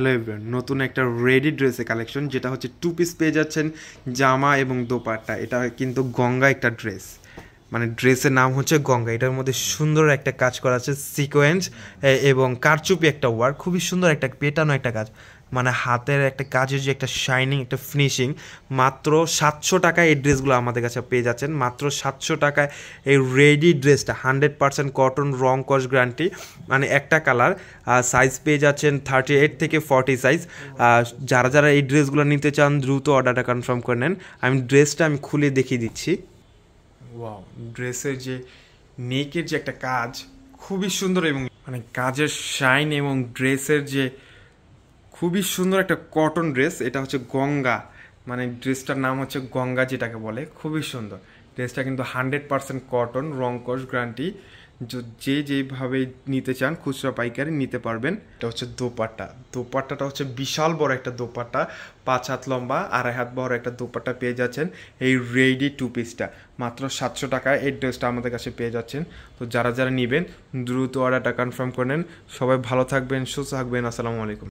Hello everyone, নতুন একটা ready ড্রেসের কালেকশন, যেটা হচ্ছে টু পিস পেয়ে যাচ্ছেন, জামা এবং দোপাট্টা। এটা কিন্তু গঙ্গা একটা ড্রেস, মানে ড্রেসের নাম হচ্ছে গঙ্গা। এটার মধ্যে সুন্দর একটা কাজ করা আছে, সিকোয়েন্স এবং কারচুপি একটা ওয়ার্ক, খুবই সুন্দর একটা পেটানো একটা কাজ, মানে হাতের একটা কাজের যে একটা শাইনিং, একটা ফিনিশিং। মাত্র 700 টাকায় এই ড্রেসগুলো আমাদের কাছে পেয়ে যাচ্ছেন। মাত্র 700 টাকায় এই রেডি ড্রেসটা 100% কটন, রং কস গ্যারান্টি, মানে একটা কালার। সাইজ পেয়ে যাচ্ছেন 38 থেকে 40 সাইজ। যারা যারা এই ড্রেসগুলো নিতে চান দ্রুত অর্ডারটা কনফার্ম করে নেন। ড্রেসটা আমি খুলে দেখিয়ে দিচ্ছি। ওয়াও, ড্রেসের যে নেকের যে একটা কাজ খুবই সুন্দর, এবং মানে কাজের শাইন এবং ড্রেসের যে খুবই সুন্দর একটা কটন ড্রেস। এটা হচ্ছে গঙ্গা, মানে ড্রেসটার নাম হচ্ছে গঙ্গা, যেটাকে বলে। খুবই সুন্দর ড্রেসটা, কিন্তু 100% কটন, রং কস গ্যারান্টি। যে যেভাবে নিতে চান খুচরা পাইকারি নিতে পারবেন। এটা হচ্ছে দোপাট্টা। দোপাট্টাটা হচ্ছে বিশাল বড় একটা দোপাট্টা, 5 হাত লম্বা, 2.5 হাত বড় একটা দোপাট্টা পেয়ে যাচ্ছেন এই রেডি টু পিসটা। মাত্র 700 টাকায় এই ড্রেসটা আমাদের কাছে পেয়ে যাচ্ছেন। তো যারা যারা নেবেন দ্রুত অর্ডারটা কনফার্ম করে নেন। সবাই ভালো থাকবেন, সুস্থ থাকবেন। আসসালামু আলাইকুম।